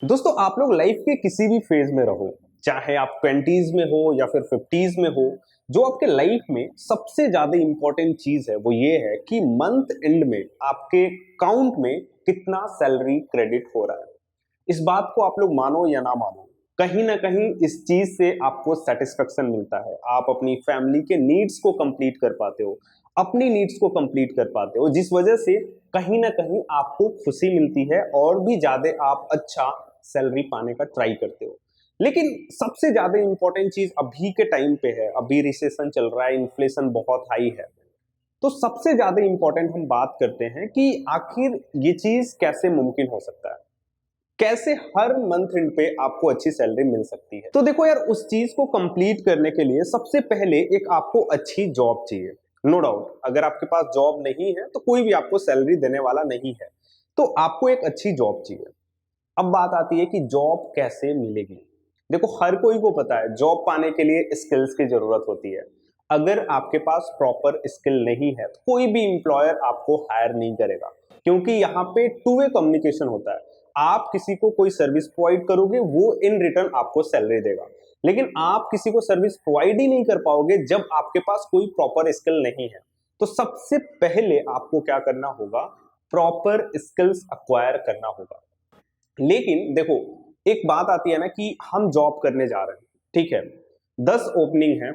दोस्तों आप लोग लाइफ के किसी भी फेज में रहो, चाहे आप 20s में हो या फिर 50s में हो, जो आपके लाइफ में सबसे ज्यादा इंपॉर्टेंट चीज है वो ये है कि मंथ एंड में आपके अकाउंट में कितना सैलरी क्रेडिट हो रहा है। इस बात को आप लोग मानो या ना मानो, कहीं ना कहीं इस चीज से आपको सेटिस्फेक्शन मिलता है। आप अपनी फैमिली के नीड्स को कंप्लीट कर पाते हो, अपनी नीड्स को कंप्लीट कर पाते हो, जिस वजह से कहीं ना कहीं आपको खुशी मिलती है और भी ज्यादा आप अच्छा सैलरी पाने का ट्राई करते हो। लेकिन सबसे ज्यादा इंपॉर्टेंट चीज अभी के टाइम पे है, अभी रिसेशन चल रहा है, इन्फ्लेशन बहुत हाई है, तो सबसे ज्यादा इंपॉर्टेंट हम बात करते हैं कि आखिर ये चीज कैसे मुमकिन हो सकता है, कैसे हर मंथ एंड पे आपको अच्छी सैलरी मिल सकती है। तो देखो यार, उस चीज को कंप्लीट करने के लिए सबसे पहले एक आपको अच्छी जॉब चाहिए। नो डाउट, अगर आपके पास जॉब नहीं है तो कोई भी आपको सैलरी देने वाला नहीं है, तो आपको एक अच्छी जॉब चाहिए। अब बात आती है कि जॉब कैसे मिलेगी। देखो, हर कोई को पता है जॉब पाने के लिए स्किल्स की जरूरत होती है। अगर आपके पास प्रॉपर स्किल नहीं है तो कोई भी एम्प्लॉयर आपको हायर नहीं करेगा, क्योंकि यहाँ पे टू वे कम्युनिकेशन होता है। आप किसी को कोई सर्विस प्रोवाइड करोगे, वो इन रिटर्न आपको सैलरी देगा, लेकिन आप किसी को सर्विस प्रोवाइड ही नहीं कर पाओगे जब आपके पास कोई प्रॉपर स्किल नहीं है। तो सबसे पहले आपको क्या करना होगा, प्रॉपर स्किल्स अक्वायर करना होगा। लेकिन देखो, एक बात आती है ना कि हम जॉब करने जा रहे हैं, ठीक है, 10 ओपनिंग है,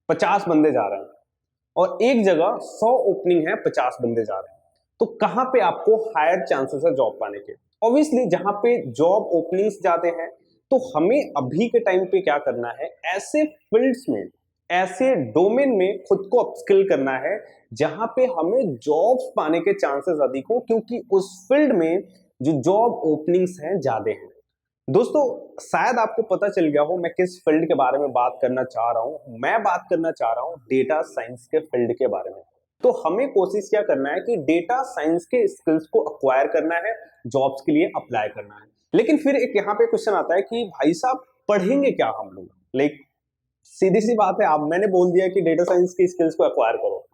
50 बंदे जा रहे हैं, और एक जगह 100 ओपनिंग है, 50 बंदे जा रहे हैं, तो कहां पे आपको हायर चांसेस है जॉब पाने के? ऑब्वियसली जहां पे जॉब ओपनिंग्स जाते हैं। तो हमें अभी के टाइम पे क्या करना है, ऐसे फील्ड्स में, ऐसे डोमेन में खुद को अपस्किल करना है जहां पे हमें जॉब्स पाने के चांसेस अधिक हो, क्योंकि उस फील्ड में जो जॉब ओपनिंग्स हैं ज्यादा हैं। दोस्तों, शायद आपको पता चल गया हो मैं किस फील्ड के बारे में बात करना चाह रहा हूं। मैं बात करना चाह रहा हूं डेटा साइंस के फील्ड के बारे में। तो हमें कोशिश क्या करना है कि डेटा साइंस के स्किल्स को अक्वायर करना है, जॉब्स के लिए अप्लाई करना है। लेकिन फिर एक यहाँ पे क्वेश्चन आता है कि भाई साहब, पढ़ेंगे क्या हम लोग? लाइक, सीधी सी बात है, आप मैंने बोल दिया कि डेटा साइंस की स्किल्स को अक्वायर करो,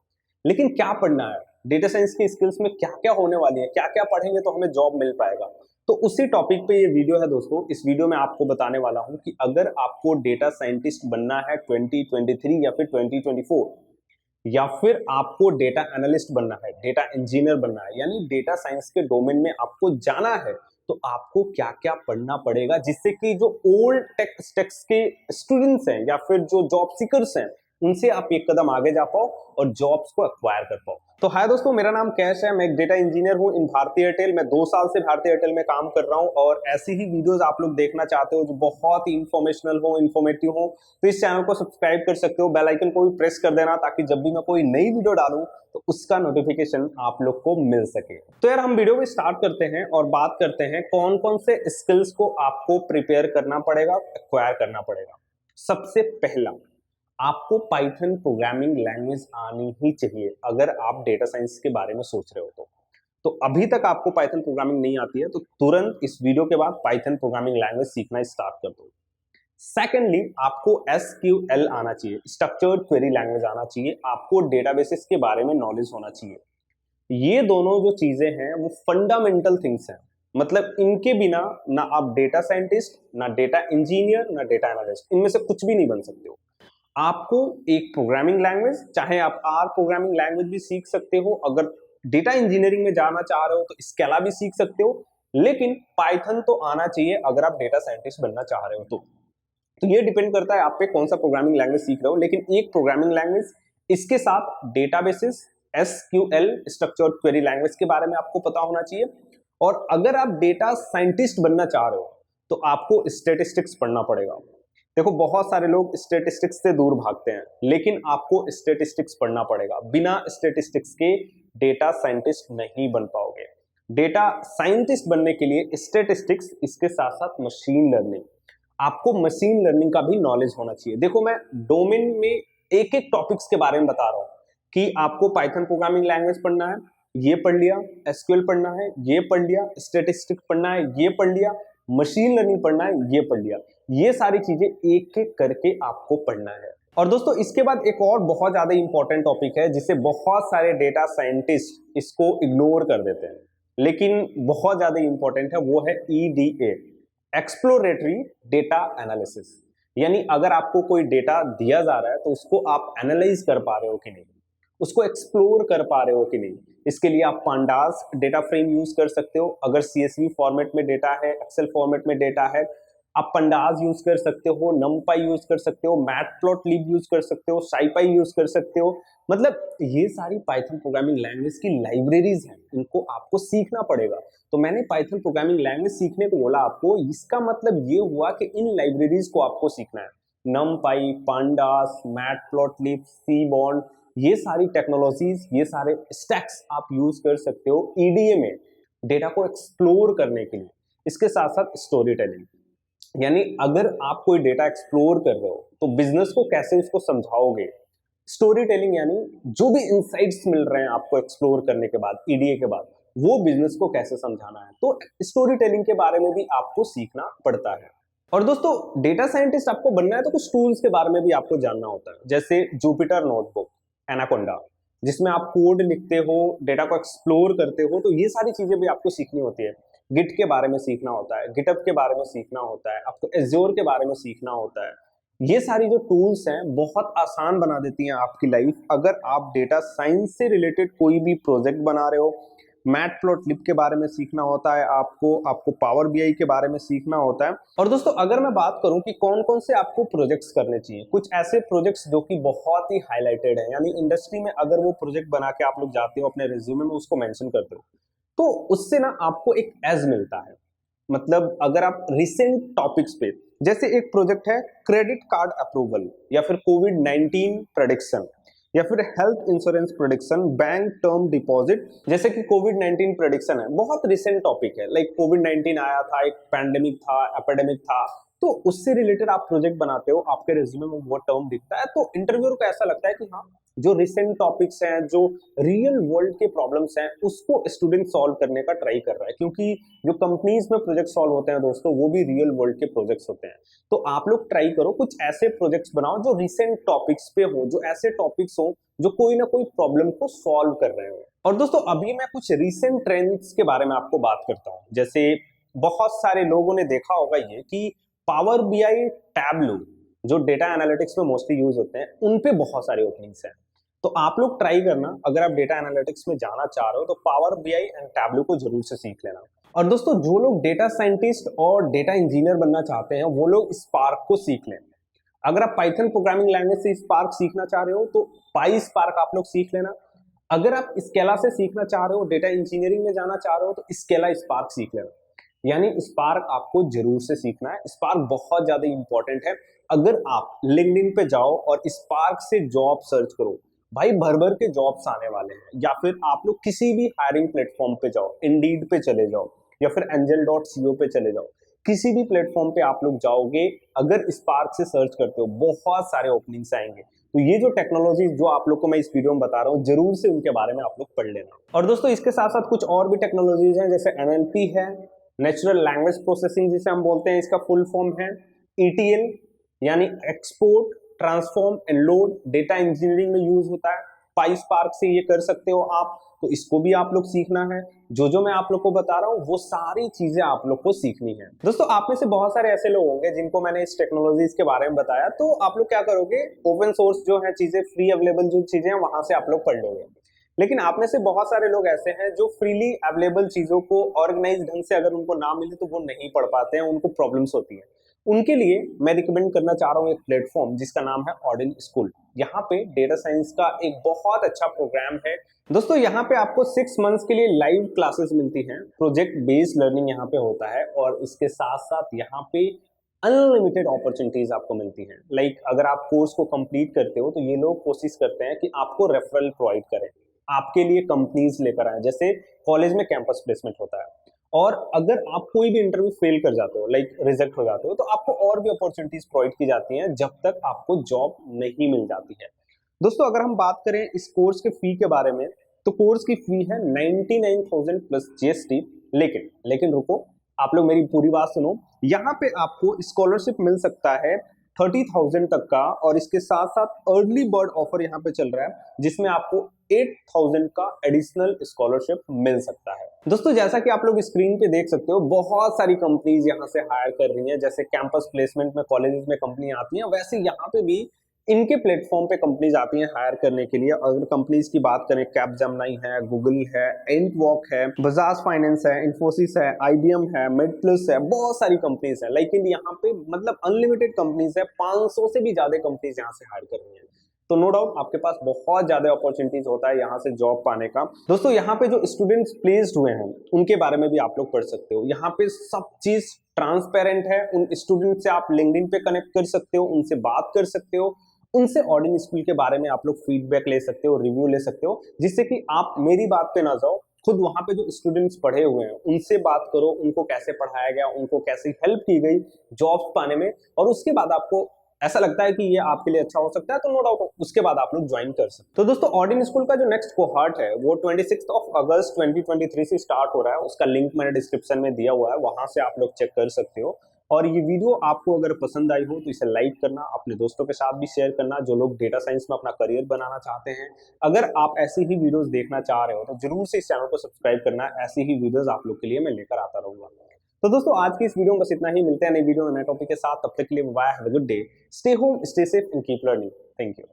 लेकिन क्या पढ़ना है? डेटा साइंस की स्किल्स में क्या क्या होने वाली है, क्या क्या पढ़ेंगे तो हमें जॉब मिल पाएगा? तो उसी टॉपिक पे ये वीडियो है दोस्तों। इस वीडियो में आपको बताने वाला हूं कि अगर आपको डेटा साइंटिस्ट बनना है 2023 या फिर 2024, या फिर आपको डेटा एनालिस्ट बनना है, डेटा इंजीनियर बनना है, यानी डेटा साइंस के डोमेन में आपको जाना है, तो आपको क्या क्या पढ़ना पड़ेगा, जिससे कि जो ओल्ड टेक स्टैक्स के स्टूडेंट्स हैं या फिर जो जॉब सीकर्स हैं, उनसे आप एक कदम आगे जा पाओ और जॉब्स को एक्वायर कर पाओ। तो हाय दोस्तों, मेरा नाम कैश है, मैं एक डेटा इंजीनियर हूं इन भारती एयरटेल। मैं 2 साल से भारती एयरटेल में काम कर रहा हूं, और ऐसी ही वीडियोस आप लोग देखना चाहते हो जो बहुत ही इंफॉर्मेशनल हो, इंफॉर्मेटिव हो, तो इस चैनल को सब्सक्राइब कर सकते हो। बेल आइकन को भी प्रेस कर देना, ताकि जब भी मैं कोई नई वीडियो डालूं तो उसका नोटिफिकेशन आप लोग को मिल सके। तो यार, हम वीडियो को स्टार्ट करते हैं और बात करते हैं कौन कौन से स्किल्स को आपको प्रिपेयर करना पड़ेगा, एक्वायर करना पड़ेगा। सबसे पहला, आपको पाइथन प्रोग्रामिंग लैंग्वेज आनी ही चाहिए अगर आप डेटा साइंस के बारे में सोच रहे हो तो अभी तक आपको पाइथन प्रोग्रामिंग नहीं आती है तो तुरंत इस वीडियो के बाद पाइथन प्रोग्रामिंग लैंग्वेज सीखना स्टार्ट कर दो। सेकेंडली, आपको SQL आना चाहिए, स्ट्रक्चर्ड क्वेरी लैंग्वेज आना चाहिए, आपको डेटाबेसेस के बारे में नॉलेज होना चाहिए। ये दोनों जो चीजें हैं वो फंडामेंटल थिंग्स हैं, मतलब इनके बिना ना आप डेटा साइंटिस्ट, ना डेटा इंजीनियर, ना डेटा एनालिस्ट, इनमें से कुछ भी नहीं बन सकते हो। आपको एक प्रोग्रामिंग लैंग्वेज, चाहे आप आर प्रोग्रामिंग लैंग्वेज भी सीख सकते हो, अगर डेटा इंजीनियरिंग में जाना चाह रहे हो तो स्केला भी सीख सकते हो, लेकिन पाइथन तो आना चाहिए अगर आप डेटा साइंटिस्ट बनना चाह रहे हो तो ये डिपेंड करता है आप पे कौन सा प्रोग्रामिंग लैंग्वेज सीख रहे हो। लेकिन एक प्रोग्रामिंग लैंग्वेज, इसके साथ databases, SQL structured query language के बारे में आपको पता होना चाहिए। और अगर आप डेटा साइंटिस्ट बनना चाह रहे हो तो आपको स्टेटिस्टिक्स पढ़ना पड़ेगा। देखो, बहुत सारे लोग स्टेटिस्टिक्स से दूर भागते हैं, लेकिन आपको स्टेटिस्टिक्स पढ़ना पड़ेगा। बिना स्टेटिस्टिक्स के डेटा साइंटिस्ट नहीं बन पाओगे। डेटा साइंटिस्ट बनने के लिए स्टेटिस्टिक्स, इसके साथ साथ मशीन लर्निंग, आपको मशीन लर्निंग का भी नॉलेज होना चाहिए। देखो, मैं डोमेन में एक एक टॉपिक्स के बारे में बता रहा हूं कि आपको पाइथन प्रोग्रामिंग लैंग्वेज पढ़ना है, ये पढ़ लिया, SQL पढ़ना है, ये पढ़ लिया, स्टेटिस्टिक्स पढ़ना है, ये पढ़ लिया, मशीन लर्निंग पढ़ना है, ये पढ़ लिया। ये सारी चीजें एक एक करके आपको पढ़ना है। और दोस्तों, इसके बाद एक और बहुत ज्यादा इंपॉर्टेंट टॉपिक है जिसे बहुत सारे डेटा साइंटिस्ट इसको इग्नोर कर देते हैं, लेकिन बहुत ज्यादा इंपॉर्टेंट है, वो है EDA, एक्सप्लोरेटरी डेटा एनालिसिस, यानी अगर आपको कोई डेटा दिया जा रहा है तो उसको आप एनालाइज कर पा रहे हो कि नहीं, उसको एक्सप्लोर कर पा रहे हो कि नहीं। इसके लिए आप पांडास डेटा फ्रेम यूज कर सकते हो। अगर CSV फॉर्मेट में डेटा है, एक्सेल फॉर्मेट में डेटा है, आप पंडास यूज कर सकते हो, नमपाई यूज कर सकते हो, मैटप्लॉटलिब यूज कर सकते हो, साइपाई यूज कर सकते हो। मतलब ये सारी पाइथन प्रोग्रामिंग लैंग्वेज की लाइब्रेरीज हैं, इनको आपको सीखना पड़ेगा। तो मैंने पाइथन प्रोग्रामिंग लैंग्वेज सीखने को बोला आपको, इसका मतलब ये हुआ कि इन लाइब्रेरीज को आपको सीखना है। नमपाई, पांडास, मैटप्लॉटलिब, सीबॉन्ड, ये सारी टेक्नोलॉजीज, ये सारे स्टैक्स आप यूज कर सकते हो EDA में डेटा को एक्सप्लोर करने के लिए। इसके साथ साथ स्टोरी टेलिंग, यानी अगर आप कोई डेटा एक्सप्लोर कर रहे हो तो बिजनेस को कैसे उसको समझाओगे। स्टोरी टेलिंग यानी जो भी इंसाइट्स मिल रहे हैं आपको एक्सप्लोर करने के बाद, EDA के बाद, वो बिजनेस को कैसे समझाना है। तो स्टोरी टेलिंग के बारे में भी आपको सीखना पड़ता है। और दोस्तों, डेटा साइंटिस्ट आपको बनना है तो कुछ टूल्स के बारे में भी आपको जानना होता है, जैसे जुपिटर नोटबुक, एनाकोंडा, जिसमें आप कोड लिखते हो, डेटा को एक्सप्लोर करते हो। तो ये सारी चीजें भी आपको सीखनी होती है। गिट के बारे में सीखना होता है, गिटअप के बारे में सीखना होता है, आपको एज्योर के बारे में सीखना होता है। ये सारी जो टूल्स हैं बहुत आसान बना देती हैं आपकी लाइफ, अगर आप डेटा साइंस से रिलेटेड कोई भी प्रोजेक्ट बना रहे हो। मैटप्लॉटलिब के बारे में सीखना होता है आपको पावर BI के बारे में सीखना होता है। और दोस्तों, अगर मैं बात करूं कि कौन कौन से आपको प्रोजेक्ट्स करने चाहिए, कुछ ऐसे प्रोजेक्ट्स जो कि बहुत ही हाईलाइटेड है, यानी इंडस्ट्री में अगर वो प्रोजेक्ट बना के आप लोग जाते हो अपने रिज्यूमे में उसको मेंशन करते हो, तो उससे ना आपको एक एज मिलता है। मतलब अगर आप रिसेंट टॉपिक्स पे, जैसे एक प्रोजेक्ट है क्रेडिट कार्ड अप्रूवल, या फिर कोविड-19 प्रेडिक्शन, या फिर health insurance prediction, bank term deposit, जैसे कि कोविड-19 प्रेडिक्शन है, बहुत रिसेंट टॉपिक है। लाइक कोविड-19 आया था, एक पैंडेमिक था, एपिडेमिक था, तो उससे रिलेटेड आप प्रोजेक्ट बनाते हो, आपके रिज्यूमे में वो टर्म दिखता है, तो इंटरव्यूअर को ऐसा लगता है कि हाँ, जो रिसेंट टॉपिक्स हैं, जो रियल वर्ल्ड के प्रॉब्लम्स हैं, उसको स्टूडेंट सॉल्व करने का ट्राई कर रहा है। क्योंकि जो कंपनीज में प्रोजेक्ट सॉल्व होते हैं दोस्तों, वो भी रियल वर्ल्ड के प्रोजेक्ट्स होते हैं। तो आप लोग ट्राई करो, कुछ ऐसे प्रोजेक्ट्स बनाओ जो रिसेंट टॉपिक्स पे हो, जो ऐसे टॉपिक्स हो जो कोई ना कोई प्रॉब्लम को सॉल्व कर रहे हो। और दोस्तों, अभी मैं कुछ रिसेंट ट्रेंड्स के बारे में आपको बात करता हूँ। जैसे बहुत सारे लोगों ने देखा होगा ये कि पावर BI, टैबलू, जो डेटा एनालिटिक्स में मोस्टली यूज होते हैं, उन पे बहुत सारे ओपनिंग्स हैं। तो आप लोग ट्राई करना, अगर आप डेटा एनालिटिक्स में जाना चाह रहे हो तो पावर BI एंड टैबलू को जरूर से सीख लेना। और दोस्तों, जो लोग डेटा साइंटिस्ट और डेटा इंजीनियर बनना चाहते हैं वो लोग स्पार्क को सीख लें। अगर आप पाइथन प्रोग्रामिंग लैंग्वेज से स्पार्क सीखना चाह रहे हो तो PySpark आप लोग सीख लेना। अगर आप स्केला से सीखना चाह रहे हो, डेटा इंजीनियरिंग में जाना चाह रहे हो, तो स्केला स्पार्क सीख लेना। यानी स्पार्क आपको जरूर से सीखना है। स्पार्क बहुत ज्यादा इंपॉर्टेंट है। अगर आप लिंक्डइन पे जाओ और स्पार्क से जॉब सर्च करो, भाई भर भर के जॉब्स आने वाले हैं। या फिर आप लोग किसी भी हायरिंग प्लेटफॉर्म पे जाओ, इंडीड पे चले जाओ, या फिर angel.co पे चले जाओ, किसी भी प्लेटफॉर्म पे आप लोग जाओगे, अगर स्पार्क से सर्च करते हो बहुत सारे ओपनिंग्स आएंगे। तो ये जो टेक्नोलॉजी जो आप लोग को मैं इस वीडियो में बता रहा हूँ, जरूर से उनके बारे में आप लोग पढ़ लेना। और दोस्तों, इसके साथ साथ कुछ और भी टेक्नोलॉजीज हैं, जैसे NLP है, नेचुरल लैंग्वेज प्रोसेसिंग जिसे हम बोलते हैं, इसका फुल फॉर्म है ETL, यानी export transform and load, data engineering में यूज होता है। PySpark से ये कर सकते हो आप, तो इसको भी आप लोग सीखना है। जो मैं आप लोग को बता रहा हूँ वो सारी चीजें आप लोग को सीखनी है। दोस्तों, आप में से बहुत सारे ऐसे लोग होंगे जिनको मैंने इस टेक्नोलॉजीज के बारे में बताया, तो आप लोग क्या करोगे, ओपन सोर्स जो है चीजें, फ्री अवेलेबल जो चीजें हैं वहां से आप लोग पढ़ लोगे। लेकिन आप में से बहुत सारे लोग ऐसे हैं जो फ्रीली अवेलेबल चीजों को ऑर्गेनाइज ढंग से अगर उनको ना मिले तो वो नहीं पढ़ पाते हैं, उनको प्रॉब्लम्स होती है। उनके लिए मैं रिकमेंड करना चाह रहा हूँ एक प्लेटफॉर्म जिसका नाम है ऑडिन स्कूल। यहाँ पे डेटा साइंस का एक बहुत अच्छा प्रोग्राम है। दोस्तों, यहाँ पे आपको 6 मंथ्स के लिए लाइव क्लासेस मिलती हैं, प्रोजेक्ट बेस्ड लर्निंग यहाँ पे होता है, और इसके साथ साथ यहाँ पे अनलिमिटेड अपॉर्चुनिटीज आपको मिलती हैं। लाइक अगर आप कोर्स को कंप्लीट करते हो तो ये लोग कोशिश करते हैं कि आपको रेफरल प्रोवाइड करें, आपके लिए कंपनीज लेकर आए। जैसे कॉलेज में कैंपस प्लेसमेंट होता है, और अगर आप कोई भी इंटरव्यू फेल कर जाते हो, लाइक रिजेक्ट हो जाते हो, तो आपको और भी अपॉर्चुनिटीज प्रोवाइड की जाती हैं जब तक आपको जॉब नहीं मिल जाती है। दोस्तों, अगर हम बात करें इस कोर्स के फी के बारे में, तो कोर्स की फी है 99,000 प्लस GST। लेकिन रुको, आप लोग मेरी पूरी बात सुनो। यहाँ पे आपको स्कॉलरशिप मिल सकता है 30,000 तक का, और इसके साथ साथ अर्ली बर्ड ऑफर यहाँ पे चल रहा है जिसमें आपको 8,000 का एडिशनल स्कॉलरशिप मिल सकता है। दोस्तों जैसा कि आप लोग स्क्रीन पे देख सकते हो, बहुत सारी कंपनीज यहाँ से हायर कर रही हैं। जैसे कैंपस प्लेसमेंट में कॉलेजेस में कंपनी आती हैं, वैसे यहाँ पे भी इनके प्लेटफॉर्म पे कंपनीज आती हैं हायर करने के लिए। अगर कंपनीज की बात करें, कैपजेमिनी है, गूगल है, एंटवॉक है, बजाज फाइनेंस है, इन्फोसिस है, IBM है, मेडप्लस है, बहुत सारी कंपनीज है। लेकिन यहाँ पे मतलब अनलिमिटेड कंपनीज है, 500 से भी ज्यादा कंपनीज यहाँ से हायर कर रही हैं। तो नो डाउट आपके पास बहुत ज्यादा अपॉर्चुनिटीज होता है यहाँ से जॉब पाने का। दोस्तों यहाँ पे जो स्टूडेंट्स प्लेस्ड हुए हैं उनके बारे में भी आप लोग पढ़ सकते हो। यहाँ पे सब चीज ट्रांसपेरेंट है। उन स्टूडेंट से आप लिंक्डइन पे कनेक्ट कर सकते हो, उनसे बात कर सकते हो, उनसे ऑर्डिन स्कूल के बारे में आप लोग फीडबैक ले सकते हो, रिव्यू ले सकते हो, जिससे कि आप मेरी बात पे ना जाओ, खुद वहां पे जो स्टूडेंट्स पढ़े हुए हैं उनसे बात करो, उनको कैसे पढ़ाया गया, उनको कैसे हेल्प की गई जॉब्स पाने में, और उसके बाद आपको ऐसा लगता है कि ये आपके लिए अच्छा हो सकता है, तो नो डाउट उसके बाद आप लोग ज्वाइन कर सकते हो। तो दोस्तों ऑर्डिन स्कूल का जो नेक्स्ट कोहॉर्ट है वो 26 अगस्त 2023 से स्टार्ट हो रहा है। उसका लिंक मैंने डिस्क्रिप्शन में दिया हुआ है, वहां से आप लोग चेक कर सकते हो। और ये वीडियो आपको अगर पसंद आई हो तो इसे लाइक करना, अपने दोस्तों के साथ भी शेयर करना जो लोग डेटा साइंस में अपना करियर बनाना चाहते हैं। अगर आप ऐसी ही वीडियोस देखना चाह रहे हो तो जरूर से इस चैनल को सब्सक्राइब करना। ऐसी ही वीडियोस आप लोग के लिए मैं लेकर आता रहूंगा। तो दोस्तों आज की इस वीडियो में बस इतना ही। मिलते हैं नई वीडियो में नए टॉपिक के साथ। तब तक के लिए bye, have a good day, stay home, stay safe and keep learning. Thank you.